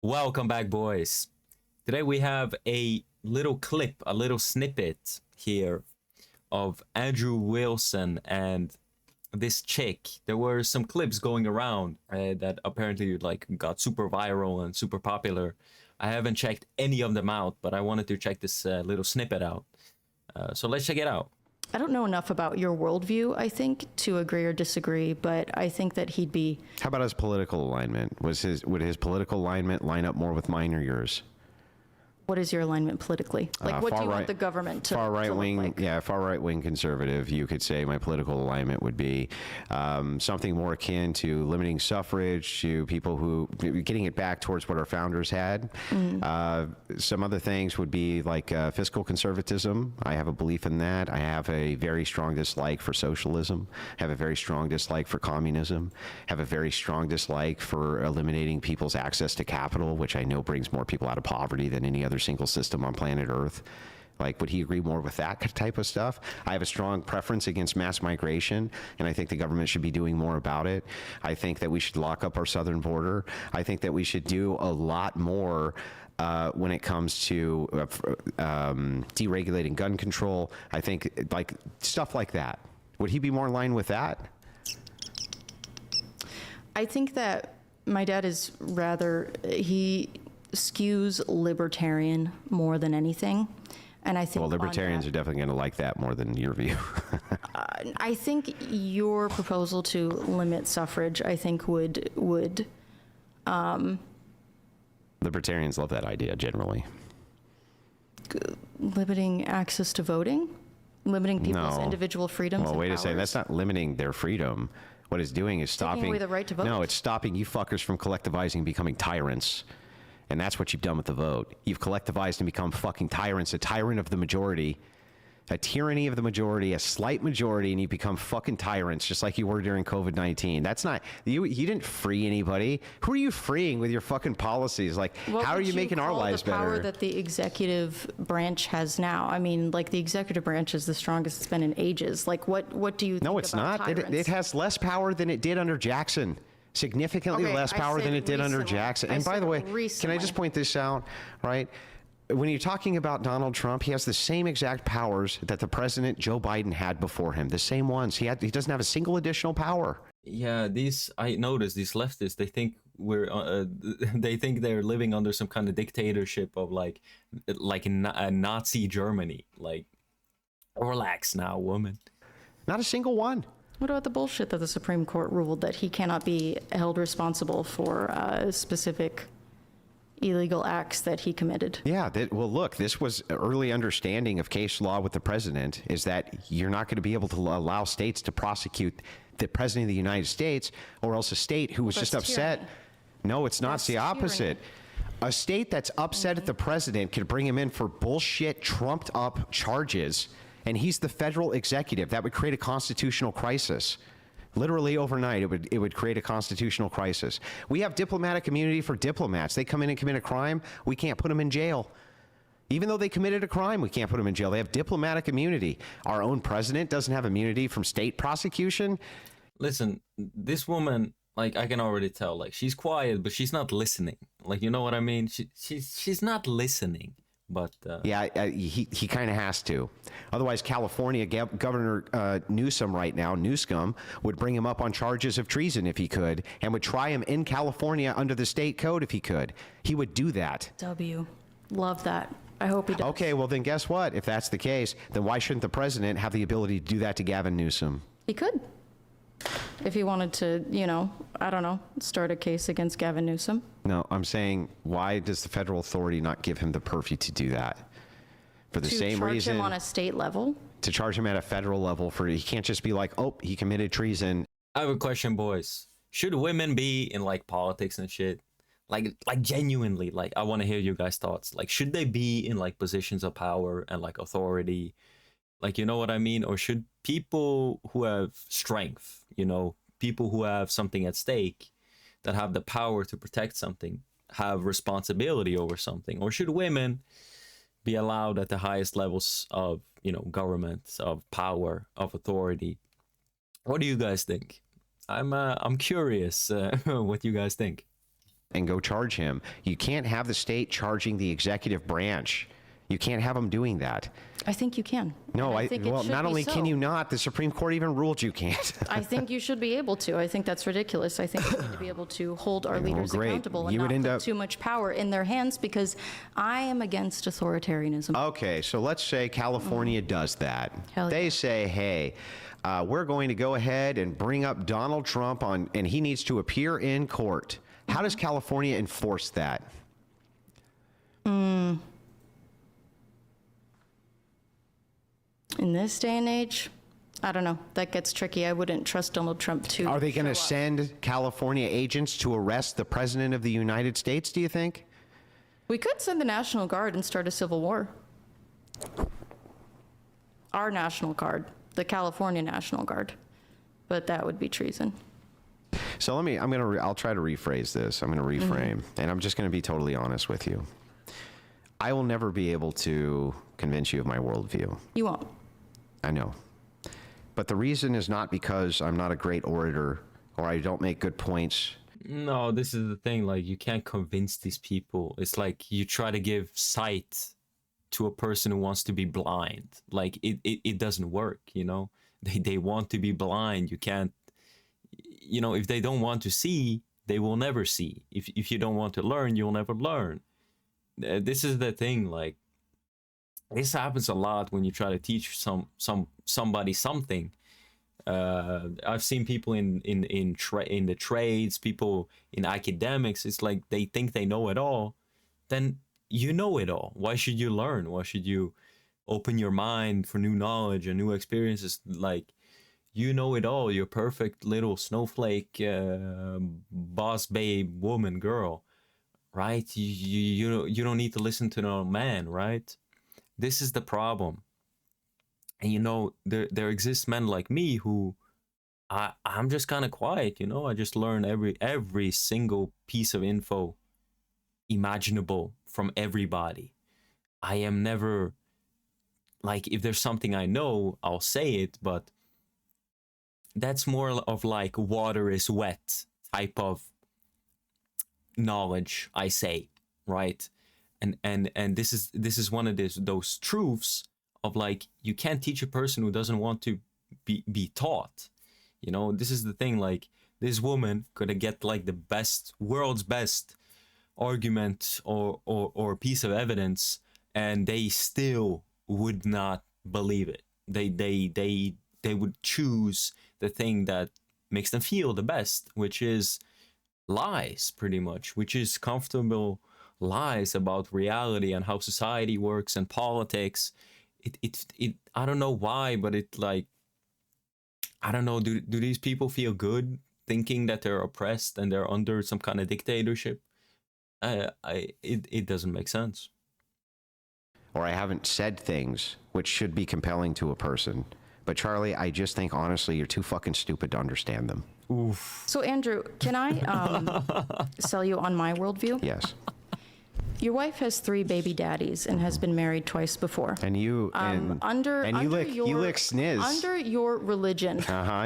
Welcome back, boys. Today we have a little clip, a little snippet here of Andrew Wilson and this chick. There were some clips going around that apparently got super viral and super popular. I haven't checked any of them out, but I wanted to check this little snippet out. So let's check it out. I don't know enough about your worldview, I think, to agree or disagree, but I think that he'd be... How about his political alignment? Would his political alignment line up more with mine or yours? What is your alignment politically? Like, what do you want the government to far right wing, like? Yeah, far right wing conservative. You could say my political alignment would be something more akin to limiting suffrage, to people who getting it back towards what our founders had. Some other things would be like fiscal conservatism. I have a belief in that. I have a very strong dislike for socialism. Have a very strong dislike for communism. Have a very strong dislike for eliminating people's access to capital, which I know brings more people out of poverty than any other single system on planet Earth. Like, would he agree more with that type of stuff? I have a strong preference against mass migration, and I think the government should be doing more about it. I think that we should lock up our southern border. I think that we should do a lot more when it comes to deregulating gun control. I think, like, stuff like that. Would he be more in line with that? I think that my dad is he skews libertarian more than anything. And I think libertarians are definitely going to like that more than your view. I think your proposal to limit suffrage, I think would Libertarians love that idea generally. Limiting access to voting, limiting people's individual freedoms. Well, wait a second. That's not limiting their freedom. What it's doing is stopping. Taking away the right to vote. No, it's stopping you fuckers from collectivizing and becoming tyrants. And that's what you've done with the vote. You've collectivized and become fucking tyrants, a tyrant of the majority, a tyranny of the majority, a slight majority, and you become fucking tyrants, just like you were during COVID-19. That's not, you didn't free anybody. Who are you freeing with your fucking policies? Like, how are you making our lives better? The power that the executive branch has now. I mean, like, the executive branch is the strongest it's been in ages. Like, what do you think No, it's about not. Tyrants? It has less power than it did under Jackson. Significantly less power than it did under Jackson. And by the way, can I just point this out, right? When you're talking about Donald Trump, he has the same exact powers that the president Joe Biden had before him. The same ones. He doesn't have a single additional power. Yeah, I noticed these leftists. They think they think they're living under some kind of dictatorship of like in Nazi Germany. Like, relax now, woman. Not a single one. What about the bullshit that the Supreme Court ruled that he cannot be held responsible for specific illegal acts that he committed? Yeah, well, look, this was early understanding of case law with the president, is that you're not going to be able to allow states to prosecute the president of the United States, or else a state who was just upset. Tyranny. No, it's not. It's the opposite. A state that's upset at the president could bring him in for bullshit, trumped up charges, and he's the federal executive. That would create a constitutional crisis. Literally overnight, it would create a constitutional crisis. We have diplomatic immunity for diplomats. They come in and commit a crime, we can't put them in jail. Even though they committed a crime, we can't put them in jail. They have diplomatic immunity. Our own president doesn't have immunity from state prosecution. Listen, this woman, like, I can already tell, like, she's quiet, but she's not listening. Like, you know what I mean? She's not listening. But yeah, he kind of has to. Otherwise, California Governor Newsom right now, Newscom, would bring him up on charges of treason if he could, and would try him in California under the state code if he could. He would do that. Love that. I hope he does. Okay, well then guess what? If that's the case, then why shouldn't the president have the ability to do that to Gavin Newsom? He could. If he wanted to, I don't know, start a case against Gavin Newsom. No, I'm saying, why does the federal authority not give him the purview to do that? For the same reason. To charge him on a state level? To charge him at a federal level. He can't just be like, oh, he committed treason. I have a question, boys. Should women be in like politics and shit? Like genuinely, like, I want to hear you guys' thoughts. Like, should they be in like positions of power and like authority? Like, you know what I mean? Or should people who have strength, people who have something at stake, that have the power to protect something, have responsibility over something? Or should women be allowed at the highest levels of, government, of power, of authority? What do you guys think? I'm curious what you guys think. and go charge him. You can't have the state charging the executive branch. You can't have them doing that. I think you can. No, I think it well, should not be only so. can you not, the Supreme Court even ruled you can't. I think you should be able to. I think that's ridiculous. I think we need to be able to hold our leaders great. accountable and You would not end put up- too much power in their hands, because I am against authoritarianism. Okay, so let's say California does that. Hell They yeah. say, hey, we're going to go ahead and bring up Donald Trump on, and he needs to appear in court. How does California enforce that? In this day and age, I don't know. That gets tricky. I wouldn't trust Donald Trump to. Are they going to show up. send California agents to arrest the president of the United States, do you think? We could send the National Guard and start a civil war. Our National Guard, the California National Guard. But that would be treason. So I'll try to rephrase this. I'm going to reframe, and I'm just going to be totally honest with you. I will never be able to convince you of my worldview. You won't. I know. But the reason is not because I'm not a great orator or I don't make good points. No, this is the thing. Like, you can't convince these people. It's like you try to give sight to a person who wants to be blind. Like, it doesn't work, you know? They want to be blind. You can't, you know, if they don't want to see, they will never see. If you don't want to learn, you'll never learn. This is the thing. Like, this happens a lot when you try to teach somebody something. I've seen people in the trades, people in academics. It's like they think they know it all. Then you know it all. Why should you learn? Why should you open your mind for new knowledge and new experiences? Like, you know it all. You're perfect little snowflake, boss babe, woman, girl, right? You don't need to listen to no man, right? This is the problem. And you know, there exists men like me who I'm just kind of quiet, you know. I just learn every single piece of info imaginable from everybody. I am never, like, if there's something I know, I'll say it, but that's more of like water is wet type of knowledge, I say, right? And this is one of those truths of, like, you can't teach a person who doesn't want to be taught. You know, this is the thing. Like, this woman could get like the world's best argument or piece of evidence, and they still would not believe it. They would choose the thing that makes them feel the best, which is lies, pretty much, which is comfortable lies about reality and how society works and politics. It I don't know why, but it, like, I don't know, do these people feel good thinking that they're oppressed and they're under some kind of dictatorship? It doesn't make sense. Or I haven't said things which should be compelling to a person. But Charlie, I just think, honestly, you're too fucking stupid to understand them. Oof. So, Andrew, can I sell you on my worldview? Yes. Your wife has 3 baby daddies and has been married twice before. And you You lick sniz. Under your religion.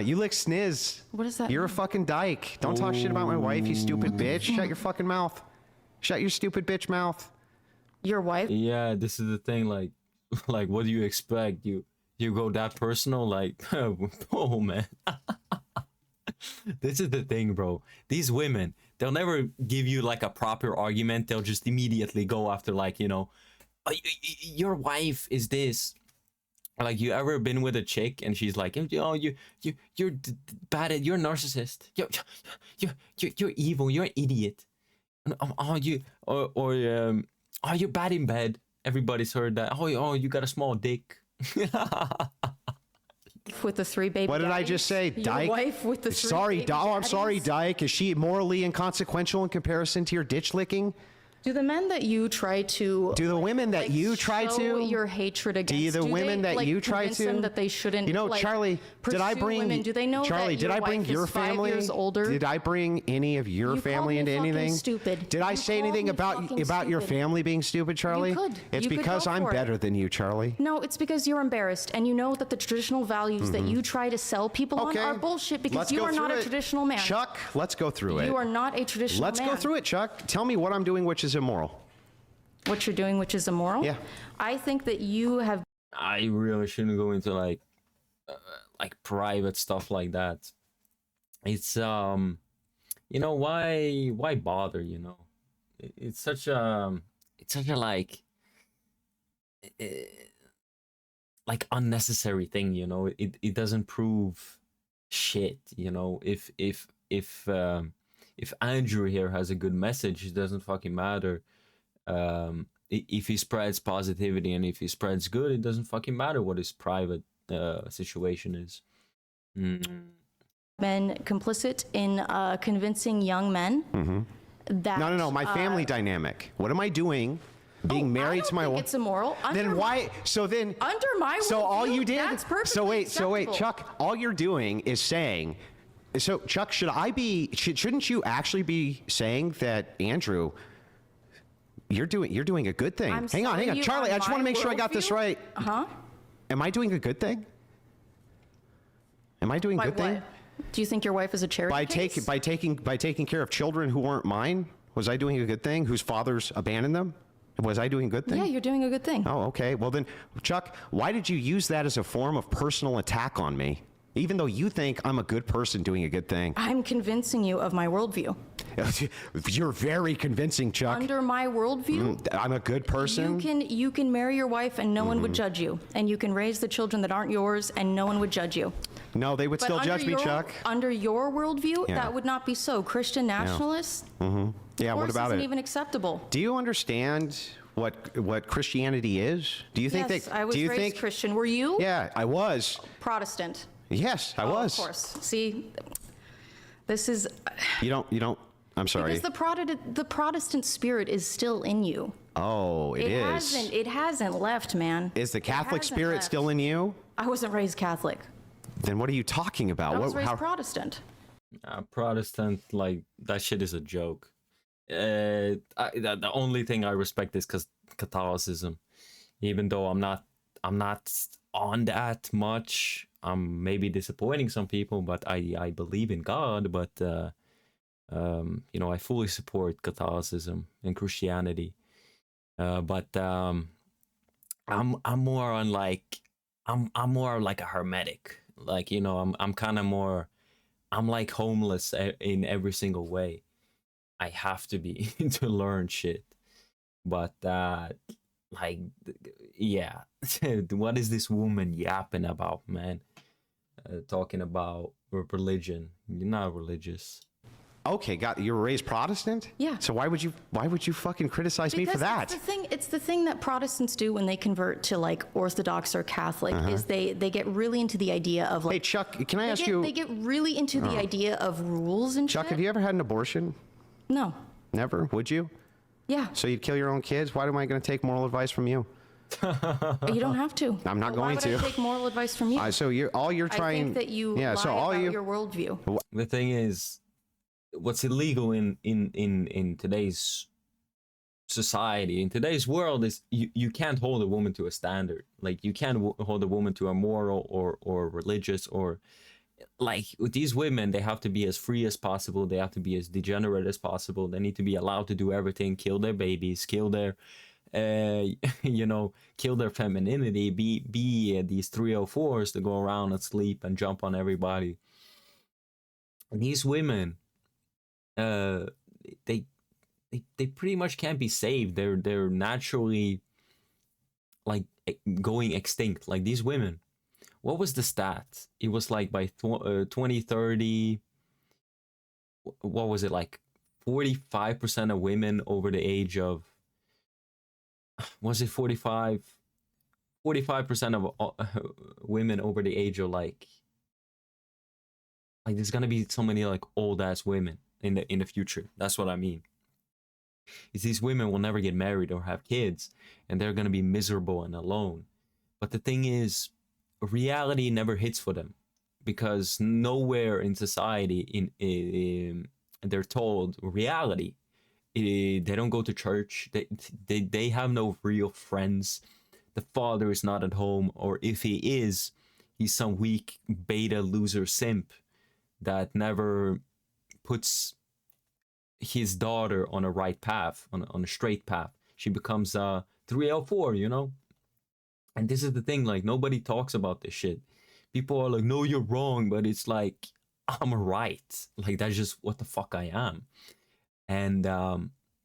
You lick sniz. What does that You're a mean? fucking dyke. Don't talk shit about my wife, you stupid bitch. Shut your fucking mouth. Shut your stupid bitch mouth. Your wife? Yeah, this is the thing. Like, what do you expect? You go that personal? Like, oh man. This is the thing, bro. These women, they'll never give you like a proper argument. They'll just immediately go after, like, you know, your wife is this. Like, you ever been with a chick and she's like, oh, you're bad at, you're a narcissist. You're evil. You're an idiot. Oh, you're bad in bed. Everybody's heard that. Oh, you got a small dick. With the 3 baby What did I daddies? just say, Dyke? Your wife with the 3 Sorry, baby I'm sorry, daddies? Dyke. Is she morally inconsequential in comparison to your ditch licking? Do the men that you try to Do the women that you try show to your hatred against? the women they, that you try convince to them that they shouldn't? You know, like, Charlie, did I pursue bring women? Do they know Charlie, that did your I bring wife your is 5 family? years older? Did I bring any of your You family called me into fucking anything? stupid. Did I You say called anything me about fucking your stupid. family being stupid, Charlie? could. It's You could because go I'm for it. better than you, Charlie. No, it's because you're embarrassed, and you know that the traditional values that you try to sell people on Okay. are bullshit because Let's you go are not through a it. traditional man. Chuck, let's go through it. You are not a traditional Let's man. go through it, Chuck. Tell me what I'm doing which is immoral. What you're doing, which is immoral. Yeah. I think that you have I really shouldn't go into like private stuff like that. It's you know, why bother, you know? It's such a like unnecessary thing, you know. It doesn't prove shit, you know. If Andrew here has a good message, it doesn't fucking matter. If he spreads positivity and if he spreads good, it doesn't fucking matter what his private situation is. been complicit in convincing young men that No, my family dynamic. What am I doing? Being married to my I don't wife. think it's immoral. Then why? So then. Under my So all worldview, you did. that's perfectly So wait, acceptable. Chuck. All you're doing is saying. So Chuck, shouldn't you actually be saying that Andrew? You're doing a good thing. I'm Hang on, selling you Charlie. on I just want to my make sure I got this worldview? right. Huh? Am I doing a good thing? Am I doing a By good thing? what? Do you think your wife is a charity case? By taking care of children who weren't mine? Was I doing a good thing? Whose fathers abandoned them? Was I doing a good thing? Yeah, you're doing a good thing. Oh, okay. Well then, Chuck, why did you use that as a form of personal attack on me? Even though you think I'm a good person doing a good thing. I'm convincing you of my worldview. You're very convincing, Chuck. Under my worldview, I'm a good person. you can marry your wife and no one would judge you, and you can raise the children that aren't yours and no one would judge you. No, they would But still under judge me, your- Chuck. Under your worldview, Yeah. that would not be so. Christian nationalists, Yeah, what divorce about isn't it? even acceptable. Do you understand what Christianity is? Do you think Yes, that? I was do you raised think? Christian. Were you? Yeah, I was. Protestant. Yes, I Oh, was. of course. See, this is You don't. I'm sorry. because the Protestant spirit is still in you. Oh, it is. It hasn't left, man. Is the Catholic hasn't spirit left. still in you? I wasn't raised Catholic. Then what are you talking about? I was raised how- Protestant. Protestant, like, that shit is a joke. The only thing I respect is Catholicism, even though I'm not on that much. I'm maybe disappointing some people, but I believe in God. But you know, I fully support Catholicism and Christianity. But I'm more on like I'm more like a hermetic. Like, you know, I'm kind of more. I'm like homeless in every single way. I have to be to learn shit. But like, yeah, what is this woman yapping about, man? Talking about religion. You're not religious. Okay, you were raised Protestant? Yeah. So why would you fucking criticize me for that? It's the thing that Protestants do when they convert to like Orthodox or Catholic is they get really into the idea of like. Hey, Chuck, can I ask They you? get really into the idea of rules and Chuck, shit. have you ever had an abortion? No. Never? Would you? Yeah. So you'd kill your own kids? Why am I going to take moral advice from you? You don't have to. I'm not Why going would to. I take moral advice from you? So you're trying. I think that you yeah. lie So all about you. your worldview. The thing is, what's illegal in today's society, in today's world, is you can't hold a woman to a standard. Like, you can't hold a woman to a moral or religious, or like, with these women, they have to be as free as possible. They have to be as degenerate as possible. They need to be allowed to do everything, kill their babies, kill their you know, kill their femininity, be these 304s to go around and sleep and jump on everybody. And these women, they pretty much can't be saved. They're naturally like going extinct. Like, these women, what was the stat? It was like by 2030, what was it, like 45% of women over the age of, was it 45% of women over the age of like there's gonna be so many like old ass women in the future. That's what I mean. is these women will never get married or have kids, and they're gonna be miserable and alone. But the thing is, reality never hits for them, because nowhere in society they're told reality. They don't go to church. They have no real friends. The father is not at home, or if he is, he's some weak beta loser simp that never puts his daughter on a right path, on a straight path. She becomes a 3L4, you know? And this is the thing, like, nobody talks about this shit. People are like, no, you're wrong, but it's like, I'm right. Like, that's just what the fuck I am. And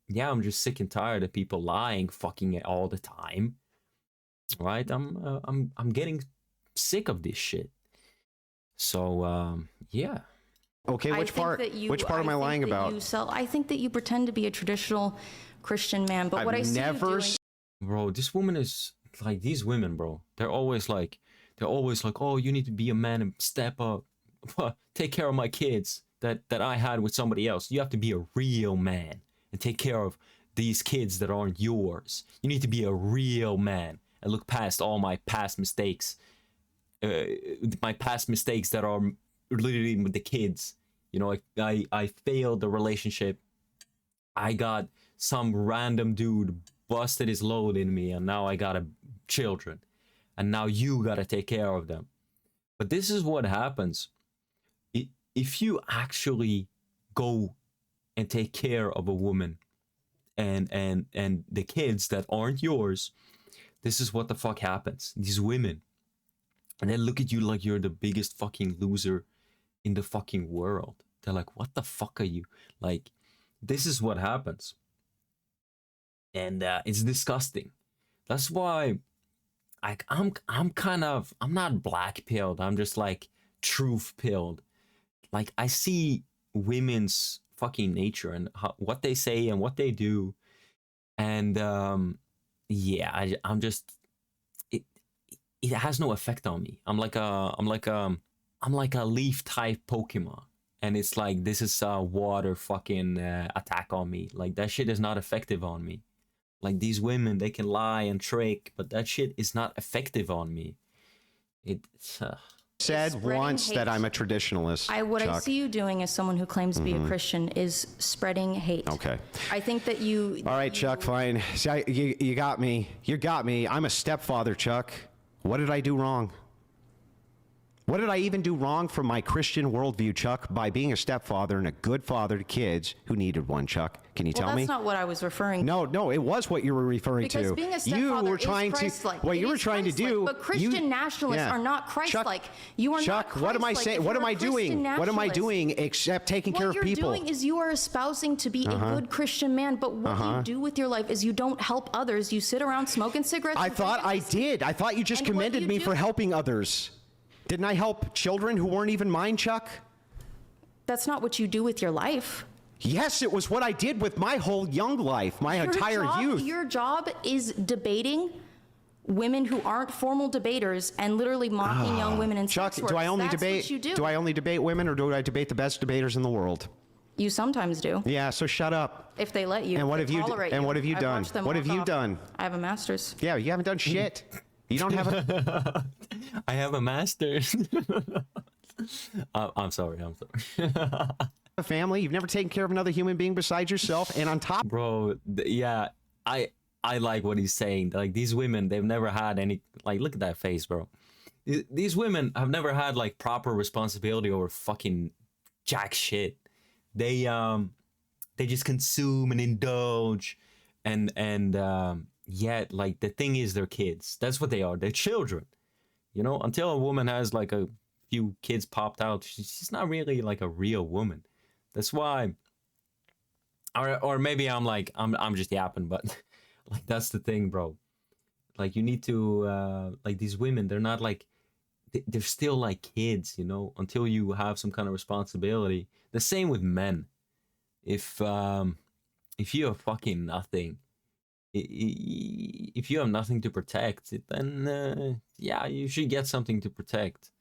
yeah, I'm just sick and tired of people lying fucking it all the time. Right? I'm getting sick of this shit. So yeah. Okay, which part am I lying about? I think that you pretend to be a traditional Christian man, but what I see you doing... Bro, this woman is like, these women, bro, they're always like, oh, you need to be a man and step up, take care of my kids that I had with somebody else. You have to be a real man and take care of these kids that aren't yours. You need to be a real man and look past all my past mistakes. My past mistakes that are literally with the kids. You know, I failed the relationship. I got some random dude busted his load in me, and now I got children. And now you gotta take care of them. But this is what happens. If you actually go and take care of a woman and the kids that aren't yours, this is what the fuck happens. These women, and they look at you like you're the biggest fucking loser in the fucking world. They're like, what the fuck are you? Like, this is what happens. And it's disgusting. That's why I'm not black pilled. I'm just like truth pilled. Like, I see women's fucking nature and what they say and what they do. And yeah, I'm just, it has no effect on me. I'm like a leaf type Pokemon, and it's like, this is a water fucking attack on me. Like, that shit is not effective on me. Like, these women, they can lie and trick, but that shit is not effective on me. It's said once hate. That I'm a traditionalist. What I see you doing as someone who claims to be a Christian is spreading hate. Okay. I think that you... All right, Chuck, fine. See, you got me. You got me. I'm a stepfather, Chuck. What did I do wrong? What did I even do wrong from my Christian worldview, Chuck, by being a stepfather and a good father to kids who needed one, Chuck? Can you tell me? That's not what I was referring to. No, it was what you were referring because to. Being a stepfather is Christ-like. What you were trying to do... But Christian nationalists are not Christ-like. You are Chuck, not Christ-like. What am I saying? What am I doing? What am I doing except taking care of people? What you're doing is you are espousing to be a good Christian man, but what you do with your life is you don't help others. You sit around smoking cigarettes. I thought I did. I thought you just commended me for helping others. Didn't I help children who weren't even mine, Chuck? That's not what you do with your life. Yes, it was what I did with my whole young life, my entire youth. Your job is debating women who aren't formal debaters and literally mocking young women in Chuck, sex work. do I only That's debate? What you do. Do I only debate women, or do I debate the best debaters in the world? You sometimes do. Yeah, so shut up. If they let you. And what have you? And what have you done? What have you done? I have a master's. Yeah, you haven't done shit. You don't have a... I have a master's. I'm sorry. A family? You've never taken care of another human being besides yourself, and on top... Bro, yeah, I like what he's saying. Like, these women, they've never had any... Like, look at that face, bro. These women have never had, like, proper responsibility over fucking jack shit. They just consume and indulge, and yet, like, the thing is, they're kids. That's what they are. They're children. You know, until a woman has like a few kids popped out, she's not really like a real woman. That's why, or maybe I'm just yapping, but like, that's the thing, bro. Like, you need to like, these women, they're not like, they're still like kids, you know, until you have some kind of responsibility. The same with men. If you have fucking nothing, if you have nothing to protect, then yeah, you should get something to protect.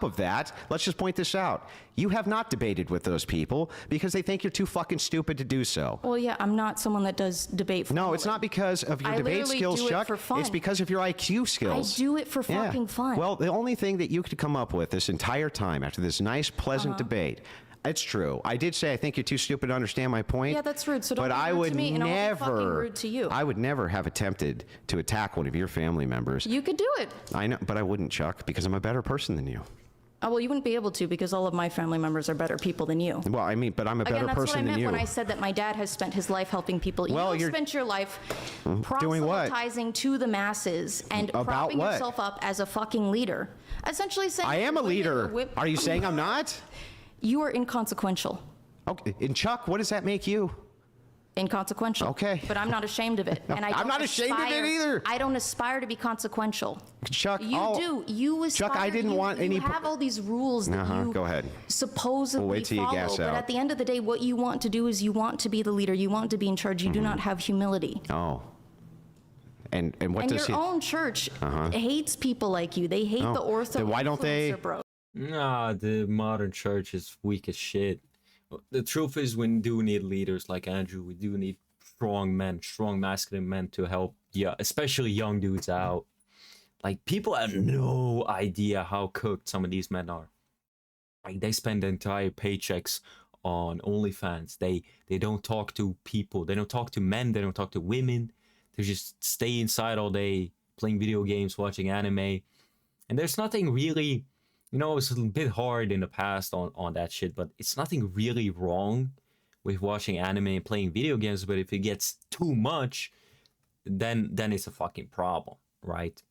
Of that, let's just point this out. You have not debated with those people because they think you're too fucking stupid to do so. Well, yeah, I'm not someone that does debate formally. No, it's not because of your I debate literally skills, do it Chuck. for fun. It's because of your IQ skills. I do it for fucking fun. Well, the only thing that you could come up with this entire time after this nice, pleasant debate, it's true. I did say I think you're too stupid to understand my point. Yeah, that's rude. So don't but be I rude would to me, and I'll be fucking rude to you. I would never have attempted to attack one of your family members. You could do it. I know, but I wouldn't, Chuck, because I'm a better person than you. Oh, well, you wouldn't be able to because all of my family members are better people than you. Well, I mean, but I'm a better Again, person than you. that's what I meant when I said that my dad has spent his life helping people. Well, You've spent your life doing what? proselytizing to the masses and About propping what? yourself up as a fucking leader. Essentially saying... I am a leader. women- Are you saying I'm not? You are inconsequential. Okay. And Chuck, what does that make you? Inconsequential. Okay. But I'm not ashamed of it. And I'm not ashamed of it either. I don't aspire to be consequential. Chuck, You do. You aspire. Chuck, I didn't want you any... You have all these rules that you Go ahead. supposedly We'll wait till you follow. gas But out. at the end of the day, what you want to do is you want to be the leader. You want to be in charge. You do not have humility. Oh. And what And does your he... own church hates people like you. They hate the ortho. Then why don't they- influencer bro. Nah, the modern church is weak as shit. The truth is, we do need leaders like Andrew. We do need strong men, strong masculine men to help, especially young dudes out. Like, people have no idea how cooked some of these men are. Like, they spend their entire paychecks on OnlyFans. They don't talk to people. They don't talk to men. They don't talk to women. They just stay inside all day playing video games, watching anime. And there's nothing really... You know, it was a bit hard in the past on that shit, but it's nothing really wrong with watching anime and playing video games. But if it gets too much, then it's a fucking problem, right?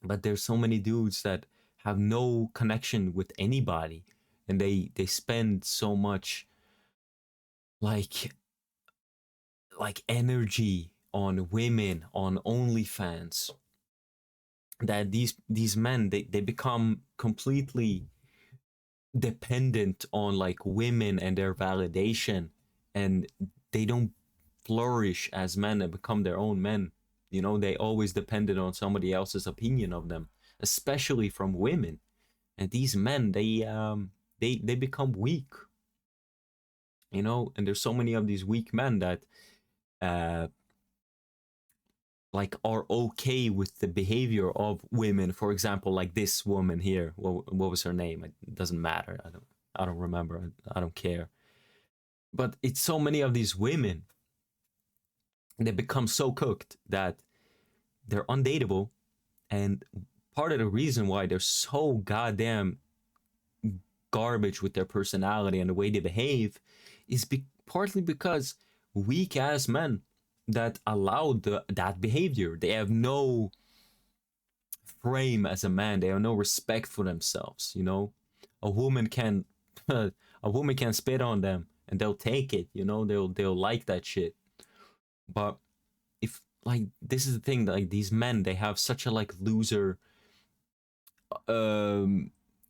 But there's so many dudes that have no connection with anybody, and they spend so much like energy on women, on OnlyFans, that these men they become completely dependent on like women and their validation, and they don't flourish as men and become their own men. You know, they always depended on somebody else's opinion of them, especially from women. And these men, they become weak. You know, and there's so many of these weak men that like are okay with the behavior of women. For example, like this woman here. What was her name? It doesn't matter. I don't remember. I don't care. But it's so many of these women. They become so cooked that they're undateable, and part of the reason why they're so goddamn garbage with their personality and the way they behave is partly because weak ass men that allowed that behavior. They have no frame as a man. They have no respect for themselves. You know, a woman can spit on them and they'll take it. You know, they'll like that shit. But if like this is the thing, like these men, they have such a like loser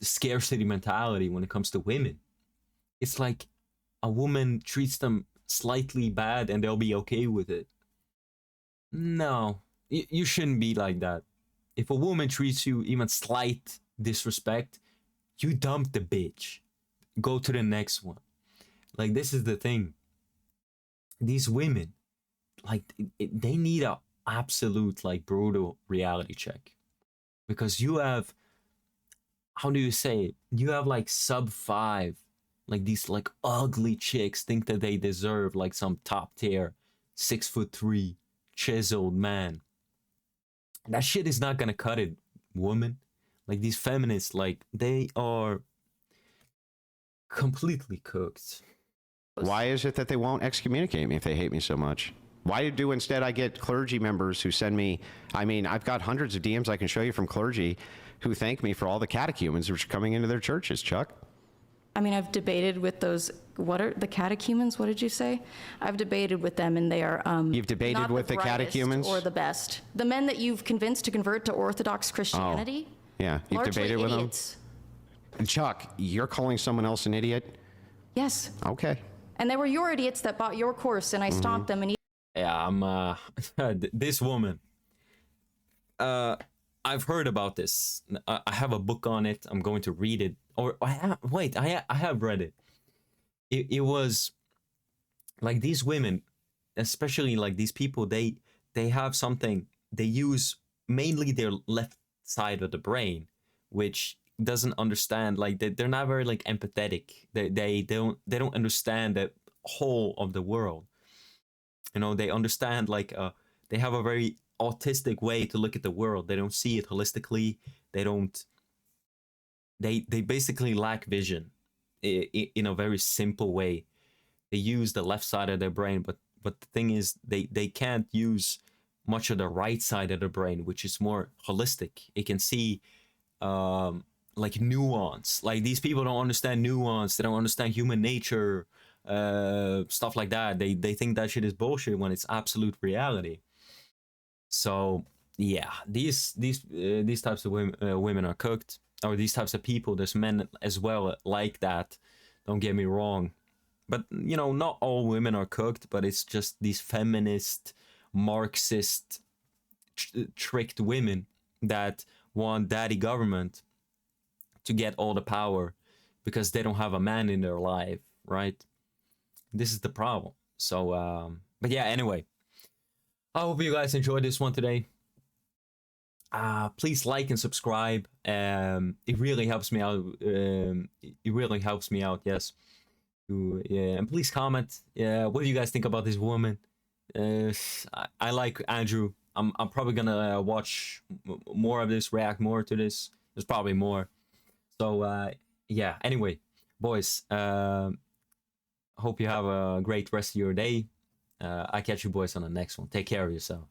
scarcity mentality when it comes to women. It's like a woman treats them slightly bad and they'll be okay with it. No, you shouldn't be like that. If a woman treats you even slight disrespect, you dump the bitch. Go to the next one. Like, this is the thing. These women, like, they need a absolute like brutal reality check, because you have, how do you say it? You have like sub 5, like these like ugly chicks think that they deserve like some top tier 6'3" chiseled man. That shit is not gonna cut it, woman. Like these feminists, like they are completely cooked. Why is it that they won't excommunicate me if they hate me so much? Why do instead I get clergy members who send me, I mean, I've got hundreds of DMs I can show you from clergy who thank me for all the catechumens which are coming into their churches, Chuck. I mean, I've debated with those, what are the catechumens? What did you say? I've debated with them, and they are You've debated not with the brightest catechumens? or the best. The men that you've convinced to convert to Orthodox Christianity. Yeah, you've largely debated with idiots. them? Chuck, you're calling someone else an idiot? Yes. Okay. And they were your idiots that bought your course, and I stopped them. And Yeah, I'm this woman. I've heard about this. I have a book on it. I'm going to read it. Or I have read it. It was like these women, especially like these people, they have something. They use mainly their left side of the brain, which doesn't understand. Like they're not very like empathetic. They don't understand the whole of the world. You know, they understand like they have a very autistic way to look at the world. They don't see it holistically. They don't. They basically lack vision in a very simple way. They use the left side of their brain, but the thing is, they can't use much of the right side of the brain, which is more holistic. It can see like nuance. Like these people don't understand nuance. They don't understand human nature, stuff like that. They think that shit is bullshit when it's absolute reality. So yeah, these types of women are cooked, or these types of people. There's men as well like that. Don't get me wrong, but you know, not all women are cooked. But it's just these feminist, Marxist, tricked women that want daddy government to get all the power because they don't have a man in their life, right? This is the problem. So, but yeah, anyway, I hope you guys enjoyed this one today. Please like and subscribe. It really helps me out. It really helps me out. Yes. Yeah, and please comment. Yeah, what do you guys think about this woman? I like Andrew. I'm probably gonna watch more of this, react more to this. There's probably more. So yeah. Anyway, boys. Hope you have a great rest of your day. I catch you boys on the next one. Take care of yourself.